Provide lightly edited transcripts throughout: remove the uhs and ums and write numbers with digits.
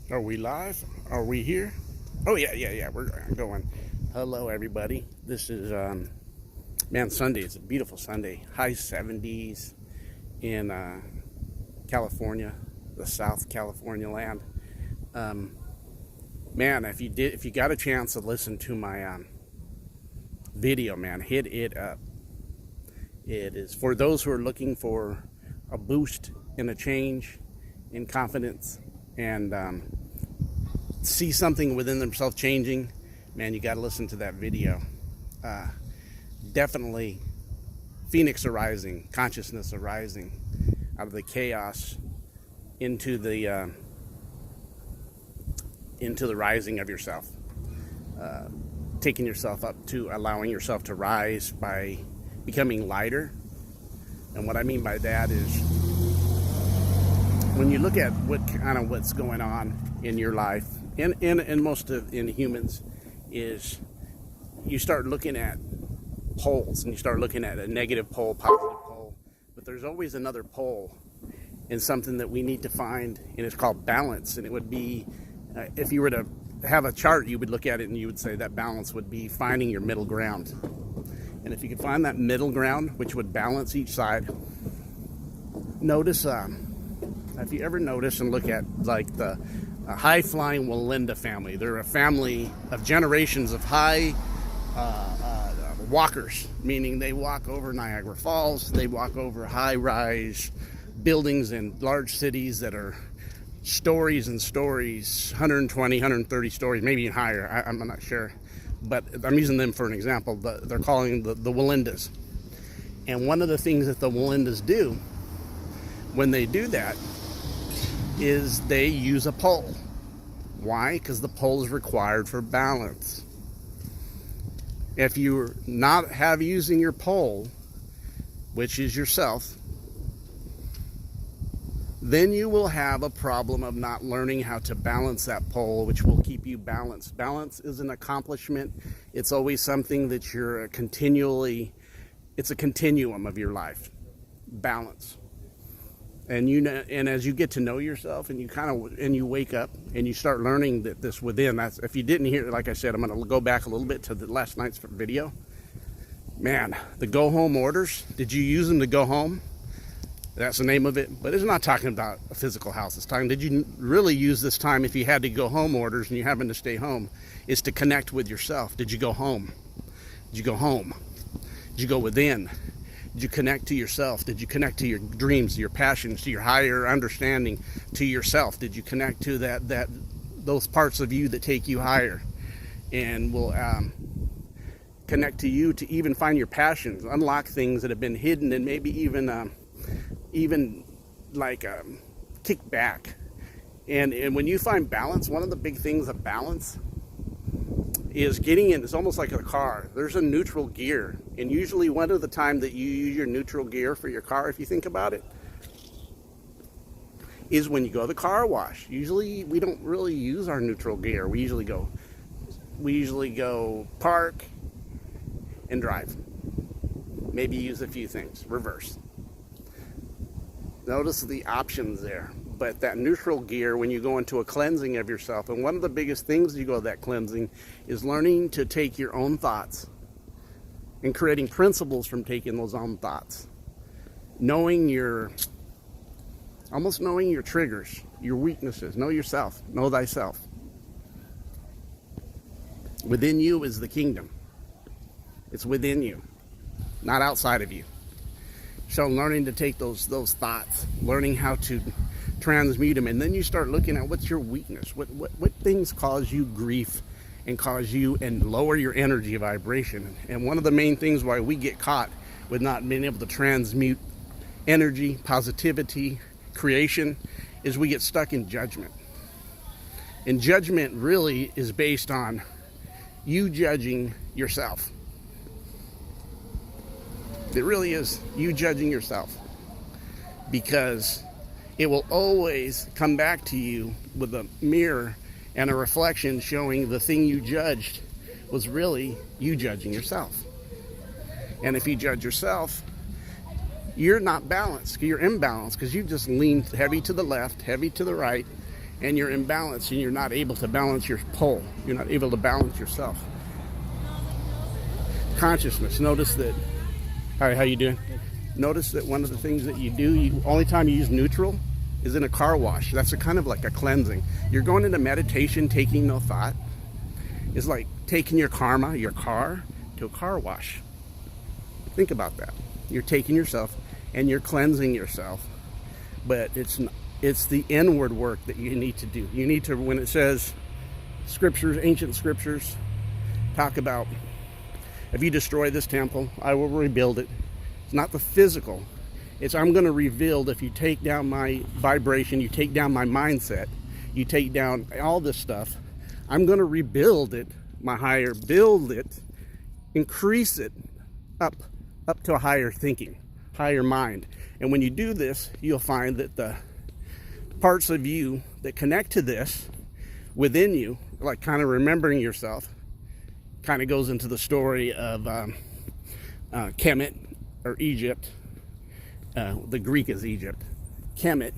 Are we live? Are we here? Oh yeah. We're going. Hello, everybody. This is Sunday. It's a beautiful Sunday. High 70s in California, the South California land. If you got a chance to listen to my video, man, hit it up. It is for those who are looking for a boost and a change in confidence and see something within themselves changing. Man, you got to listen to that video. Definitely phoenix arising, consciousness arising out of the chaos into the rising of yourself, taking yourself up to allowing yourself to rise by becoming lighter. And what I mean by that is when you look at what's going on in your life, in most of in humans, is you start looking at poles, and you start looking at a negative pole, positive pole, but there's always another pole, and something that we need to find, and it's called balance. And it would be, if you were to have a chart, you would look at it and you would say that balance would be finding your middle ground. And if you could find that middle ground, which would balance each side, notice, if you ever notice and look at like the high-flying Walinda family, they're a family of generations of high walkers, meaning they walk over Niagara Falls, they walk over high-rise buildings in large cities that are stories and stories, 120, 130 stories, maybe even higher, I'm not sure. But I'm using them for an example. They're calling the Walindas. And one of the things that the Walindas do when they do that is they use a pole. Why? Because the pole is required for balance. If you're not using your pole, which is yourself, then you will have a problem of not learning how to balance that pole, which will keep you balanced. Balance is an accomplishment. It's always something that you're it's a continuum of your life. Balance. And and as you get to know yourself, and you wake up and you start learning that this within, if you didn't hear, like I said, I'm going to go back a little bit to the last night's video. Man, the go home orders, did you use them to go home? That's the name of it, but it's not talking about a physical house. It's talking, did you really use this time, if you had to go home orders and you happen to stay home, is to connect with yourself. Did you go home? Did you go home? Did you go within? Did you connect to yourself? Did you connect to your dreams, to your passions, to your higher understanding, to yourself? Did you connect to those parts of you that take you higher and will connect to you to even find your passions, unlock things that have been hidden, and maybe even kick back. And when you find balance, one of the big things of balance is getting in. It's almost like a car. There's a neutral gear, and usually one of the time that you use your neutral gear for your car, if you think about it, is when you go to the car wash. Usually we don't really use our neutral gear. We usually go park and drive. Maybe use a few things, reverse. Notice the options there. But that neutral gear, when you go into a cleansing of yourself, and one of the biggest things you go to that cleansing is learning to take your own thoughts and creating principles from taking those own thoughts. Almost knowing your triggers, your weaknesses. Know yourself. Know thyself. Within you is the kingdom. It's within you, not outside of you. So learning to take those thoughts, learning how to transmute them, and then you start looking at what's your weakness, what things cause you grief and lower your energy vibration. And one of the main things why we get caught with not being able to transmute energy, positivity, creation, is we get stuck in judgment. And judgment really is based on you judging yourself. It really is you judging yourself, because it will always come back to you with a mirror and a reflection showing the thing you judged was really you judging yourself. And if you judge yourself, you're not balanced, you're imbalanced, because you just leaned heavy to the left, heavy to the right, and you're imbalanced and you're not able to balance your pole. You're not able to balance yourself. Consciousness. Notice that. All right, how you doing? Notice that one of the things that you do, only time you use neutral is in a car wash. That's a kind of like a cleansing. You're going into meditation, taking no thought. It's like taking your karma, your car, to a car wash. Think about that. You're taking yourself and you're cleansing yourself, but it's the inward work that you need to do. You need to, when it says scriptures, ancient scriptures, talk about, if you destroy this temple, I will rebuild it. It's not the physical. It's I'm going to rebuild. If you take down my vibration, you take down my mindset, you take down all this stuff, I'm going to rebuild it, my higher, build it, increase it up to a higher thinking, higher mind. And when you do this, you'll find that the parts of you that connect to this within you, like kind of remembering yourself, kind of goes into the story of Kemet, or Egypt. The Greek is Egypt. Kemet,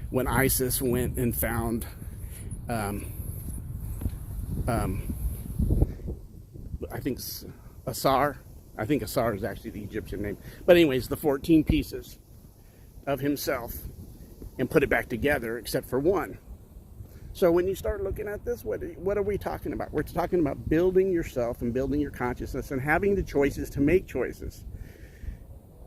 when Isis went and found I think Asar. I think Asar is actually the Egyptian name. But anyways, the 14 pieces of himself and put it back together except for one. So when you start looking at this, what are we talking about? We're talking about building yourself and building your consciousness and having the choices to make choices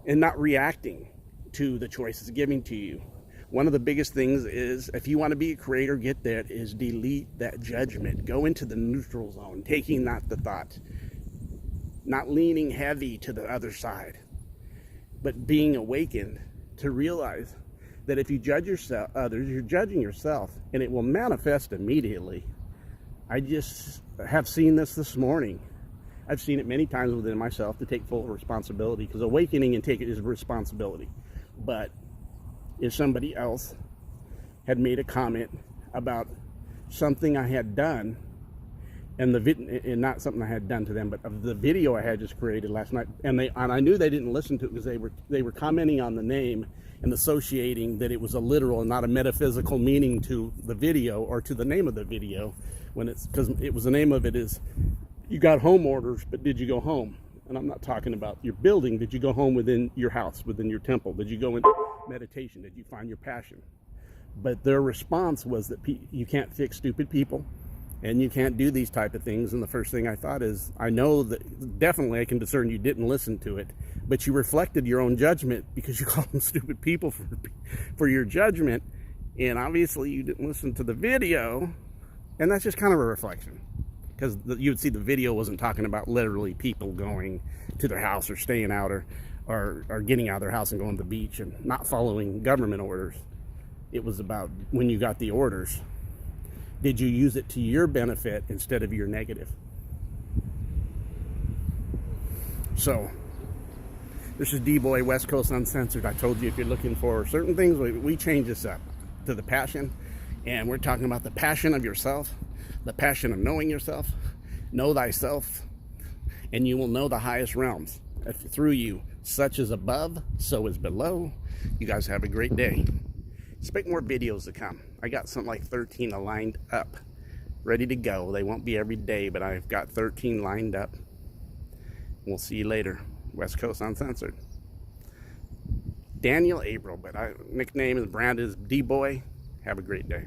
and not reacting to the choices given to you. One of the biggest things is, if you want to be a creator, get that, is delete that judgment. Go into the neutral zone, taking not the thought, not leaning heavy to the other side, but being awakened to realize that if you judge others, you're judging yourself, and it will manifest immediately. I just have seen this morning. I've seen it many times within myself, to take full responsibility, because awakening and take it is responsibility. But if somebody else had made a comment about something I had done, and not something I had done to them, but of the video I had just created last night, and I knew they didn't listen to it because they were commenting on the name and associating that it was a literal and not a metaphysical meaning to the video or to the name of the video, when it's, because it was, the name of it is, you got home orders, but did you go home? And I'm not talking about your building. Did you go home within your house, within your temple? Did you go into meditation? Did you find your passion? But their response was that you can't fix stupid people, and you can't do these type of things. And the first thing I thought is, I know that definitely I can discern you didn't listen to it, but you reflected your own judgment because you called them stupid people for your judgment. And obviously you didn't listen to the video. And that's just kind of a reflection, because you would see the video wasn't talking about literally people going to their house or staying out or getting out of their house and going to the beach and not following government orders. It was about, when you got the orders, did you use it to your benefit instead of your negative? So, this is D-Boy, West Coast Uncensored. I told you, if you're looking for certain things, we change this up to the passion. And we're talking about the passion of yourself, the passion of knowing yourself. Know thyself, and you will know the highest realms. If through you, such is above, so is below. You guys have a great day. Expect more videos to come. I got something like 13 lined up, ready to go. They won't be every day, but I've got 13 lined up. We'll see you later. West Coast Uncensored. Daniel April, but nickname is brand is D-Boy. Have a great day.